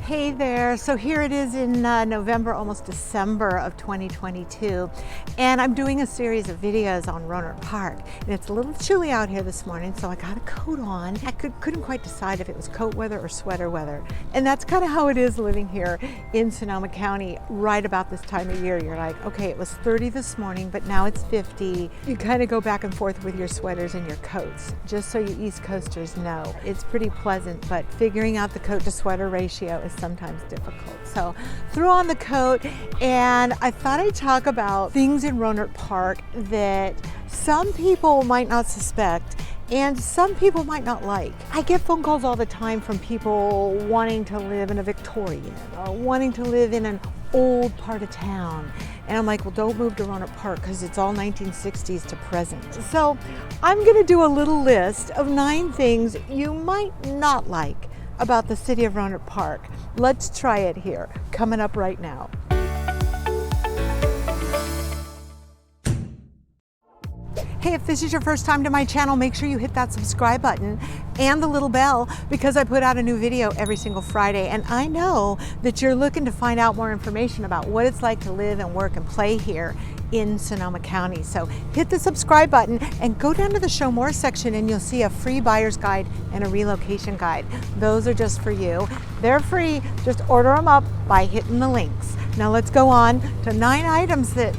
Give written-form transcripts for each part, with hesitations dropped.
Hey there, so here it is in November, almost December of 2022, and I'm doing a series of videos on Rohnert Park. And it's a little chilly out here this morning, so I got a coat on. I couldn't quite decide if it was coat weather or sweater weather. And that's kind of how it is living here in Sonoma County right about this time of year. You're like, okay, it was 30 this morning, but now it's 50. You kind of go back and forth with your sweaters and your coats, just so you East Coasters know. It's pretty pleasant, but figuring out the coat to sweater ratio is sometimes difficult. So threw on the coat, and I thought I'd talk about things in Rohnert Park that some people might not suspect and some people might not like. I get phone calls all the time from people wanting to live in a Victorian or wanting to live in an old part of town. And I'm like, well, don't move to Rohnert Park because it's all 1960s to present. So I'm gonna do a little list of 9 things you might not like about the city of Rohnert Park. Let's try it here, coming up right now. Hey, if this is your first time to my channel, make sure you hit that subscribe button and the little bell because I put out a new video every single Friday. And I know that you're looking to find out more information about what it's like to live and work and play here in Sonoma County. So hit the subscribe button and go down to the Show More section and you'll see a free buyer's guide and a relocation guide. Those are just for you. They're free, just order them up by hitting the links. Now let's go on to 9 items that,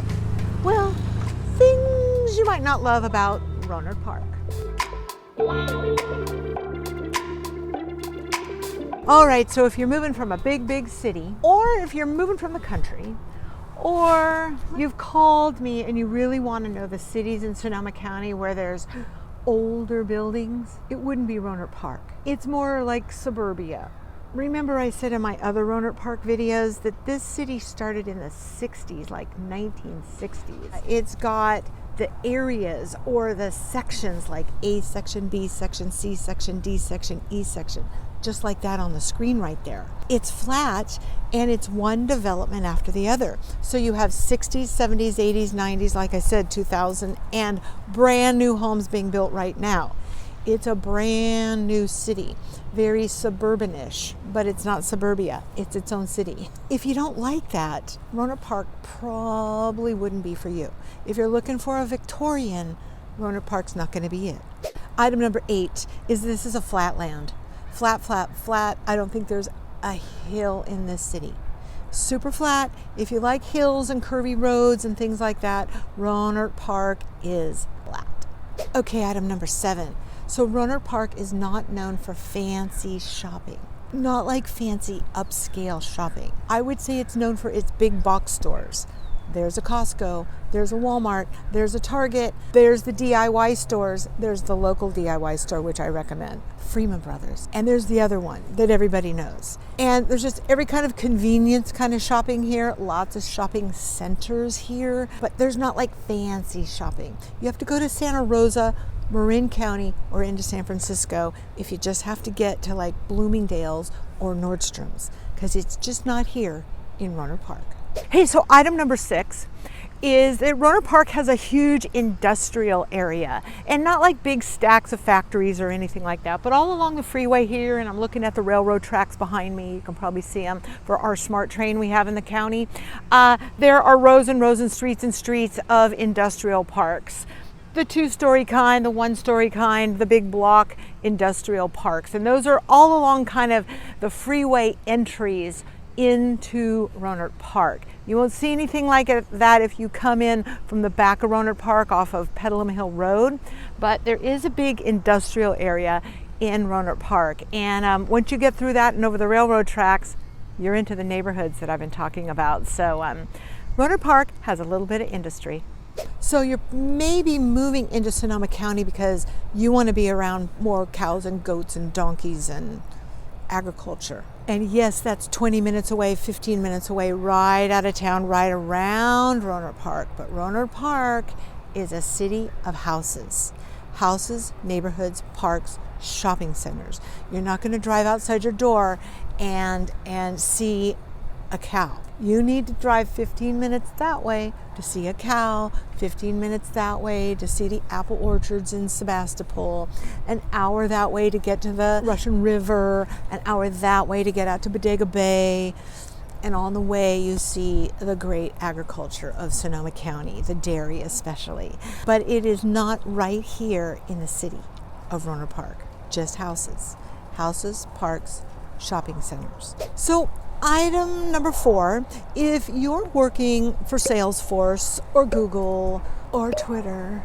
well, things you might not love about Rohnert Park. All right, so if you're moving from a big city, or if you're moving from the country, or you've called me and you really want to know the cities in Sonoma County where there's older buildings, it wouldn't be Rohnert Park. It's more like suburbia. Remember I said in my other Rohnert Park videos that this city started in the 60s, like 1960s. It's got the areas or the sections like A section, B section, C section, D section, E section, just like that on the screen right there. It's flat and it's one development after the other. So you have 60s, 70s, 80s, 90s, like I said, 2000, and brand new homes being built right now. It's a brand new city, very suburbanish, but it's not suburbia, it's its own city. If you don't like that, Rohnert Park probably wouldn't be for you. If you're looking for a Victorian, Rohnert Park's not gonna be it. Item number 8 is this is a flatland. Flat, flat, flat. I don't think there's a hill in this city. Super flat. If you like hills and curvy roads and things like that, Rohnert Park is flat. Okay, item number 7. So Rohnert Park is not known for fancy shopping. Not like fancy upscale shopping. I would say it's known for its big box stores. There's a Costco, there's a Walmart, there's a Target, there's the DIY stores, there's the local DIY store, which I recommend, Freeman Brothers, and there's the other one that everybody knows. And there's just every kind of convenience kind of shopping here, lots of shopping centers here, but there's not like fancy shopping. You have to go to Santa Rosa, Marin County, or into San Francisco if you just have to get to like Bloomingdale's or Nordstrom's, because it's just not here in Rohnert Park. Hey, so item number 6 is that Rohnert Park has a huge industrial area, and not like big stacks of factories or anything like that, but all along the freeway here, and I'm looking at the railroad tracks behind me, you can probably see them for our smart train we have in the county. There are rows and rows and streets of industrial parks. The 2-story kind, the 1-story kind, the big block industrial parks, and those are all along kind of the freeway entries into Rohnert Park. You won't see anything like that if you come in from the back of Rohnert Park off of Petaluma Hill Road, but there is a big industrial area in Rohnert Park. And once you get through that and over the railroad tracks, you're into the neighborhoods that I've been talking about. So Rohnert Park has a little bit of industry. So you're maybe moving into Sonoma County because you want to be around more cows and goats and donkeys and agriculture. And yes, that's 20 minutes away, 15 minutes away, right out of town, right around Rohnert Park. But Rohnert Park is a city of houses. Houses, neighborhoods, parks, shopping centers. You're not going to drive outside your door and see a cow. You need to drive 15 minutes that way to see a cow, 15 minutes that way to see the apple orchards in Sebastopol, an hour that way to get to the Russian River, an hour that way to get out to Bodega Bay. And on the way, you see the great agriculture of Sonoma County, the dairy especially. But it is not right here in the city of Rohnert Park, just houses. Houses, parks, shopping centers. So item number 4, if you're working for Salesforce or Google or Twitter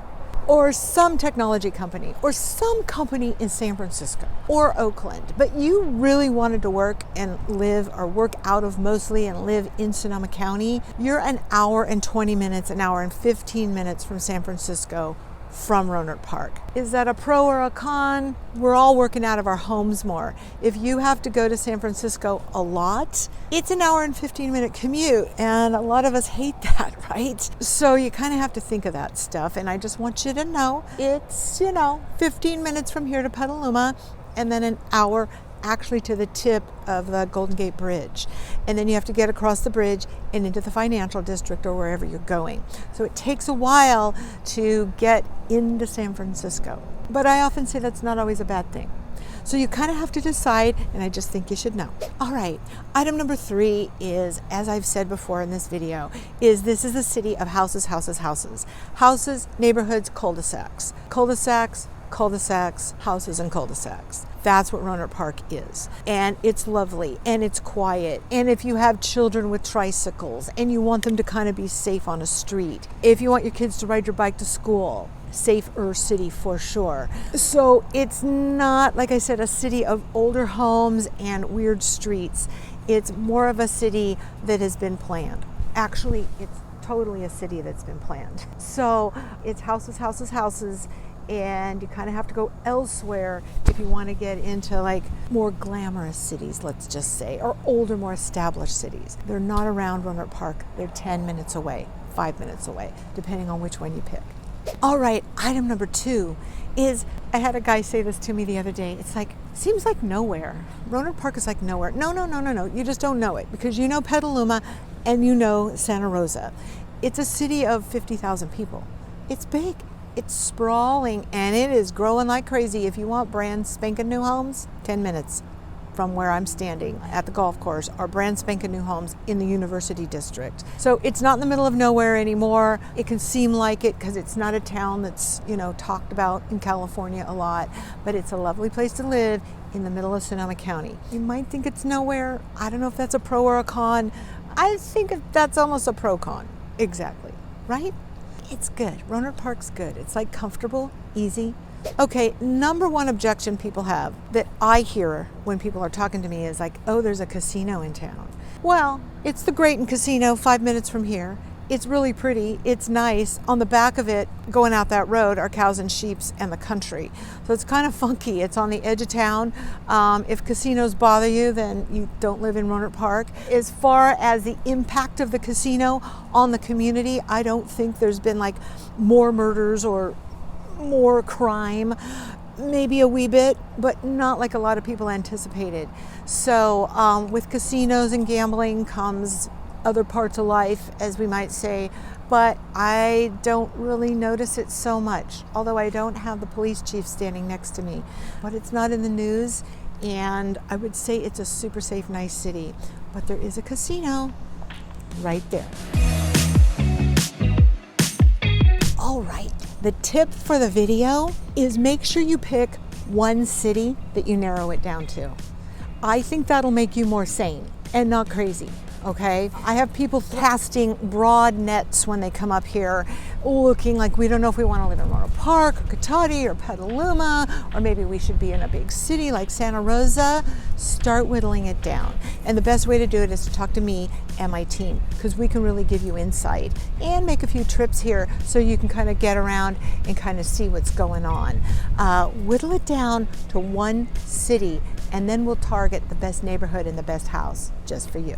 or some technology company or some company in San Francisco or Oakland, but you really wanted to work and live, or work out of mostly and live in Sonoma County, you're an hour and 20 minutes, an hour and 15 minutes from San Francisco from Rohnert Park. Is that a pro or a con? We're all working out of our homes more. If you have to go to San Francisco a lot, it's an hour and 15-minute commute, and a lot of us hate that, right? So you kind of have to think of that stuff, and I just want you to know it's, 15 minutes from here to Petaluma, and then an hour actually to the tip of the Golden Gate Bridge. And then you have to get across the bridge and into the financial district or wherever you're going. So it takes a while to get into San Francisco. But I often say that's not always a bad thing. So you kind of have to decide, and I just think you should know. All right, item number 3 is, as I've said before in this video, this is a city of houses, houses, houses. Houses, neighborhoods, cul-de-sacs. Cul-de-sacs, cul-de-sacs, houses, and cul-de-sacs. That's what Rohnert Park is. And it's lovely, and it's quiet. And if you have children with tricycles and you want them to kind of be safe on a street, if you want your kids to ride your bike to school, safer city for sure. So it's not, like I said, a city of older homes and weird streets. It's more of a city that has been planned. Actually, it's totally a city that's been planned. So it's houses, houses, houses. And you kind of have to go elsewhere if you want to get into like more glamorous cities, let's just say, or older, more established cities. They're not around Rohnert Park. They're 10 minutes away, 5 minutes away, depending on which one you pick. All right, item number 2 is, I had a guy say this to me the other day. It's like, seems like nowhere. Rohnert Park is like nowhere. No. You just don't know it, because you know Petaluma and you know Santa Rosa. It's a city of 50,000 people. It's big. It's sprawling, and it is growing like crazy. If you want brand spanking new homes, 10 minutes from where I'm standing at the golf course are brand spanking new homes in the University District. So it's not in the middle of nowhere anymore. It can seem like it because it's not a town that's, talked about in California a lot, but it's a lovely place to live in the middle of Sonoma County. You might think it's nowhere. I don't know if that's a pro or a con. I think that's almost a pro-con. Exactly, right? It's good. Rohnert Park's good. It's like comfortable, easy. Okay, number 1 objection people have that I hear when people are talking to me is like, oh, there's a casino in town. Well, it's the Grayton Casino 5 minutes from here. It's really pretty. It's nice. On the back of it, going out that road, are cows and sheep and the country. So it's kind of funky. It's on the edge of town. If casinos bother you, then you don't live in Rohnert Park. As far as the impact of the casino on the community, I don't think there's been like more murders or more crime. Maybe a wee bit, but not like a lot of people anticipated. So with casinos and gambling comes other parts of life, as we might say, but I don't really notice it so much, although I don't have the police chief standing next to me. But it's not in the news, and I would say it's a super safe, nice city. But there is a casino right there. All right, the tip for the video is make sure you pick one city that you narrow it down to. I think that'll make you more sane and not crazy. Okay, I have people casting broad nets when they come up here, looking like we don't know if we want to live in Rohnert Park or Cotati or Petaluma, or maybe we should be in a big city like Santa Rosa. Start whittling it down. And the best way to do it is to talk to me and my team, because we can really give you insight and make a few trips here so you can kind of get around and kind of see what's going on. Whittle it down to one city, and then we'll target the best neighborhood and the best house just for you.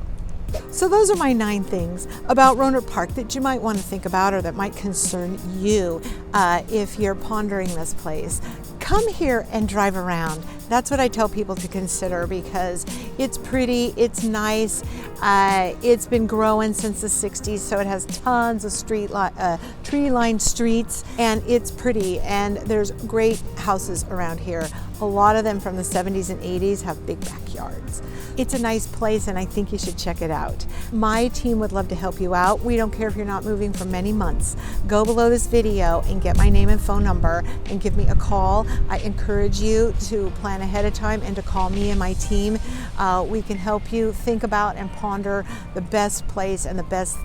So those are my 9 things about Rohnert Park that you might want to think about or that might concern you if you're pondering this place. Come here and drive around. That's what I tell people to consider because it's pretty, it's nice, it's been growing since the 60s, so it has tons of tree-lined streets, and it's pretty, and there's great houses around here. A lot of them from the 70s and 80s have big backyards. It's a nice place, and I think you should check it out. My team would love to help you out. We don't care if you're not moving for many months. Go below this video and get my name and phone number and give me a call. I encourage you to plan ahead of time and to call me and my team. We can help you think about and ponder the best place and the best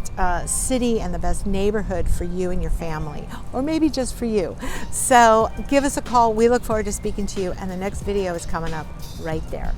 city and the best neighborhood for you and your family, or maybe just for you. So give us a call. We look forward to speaking to you, and the next video is coming up right there.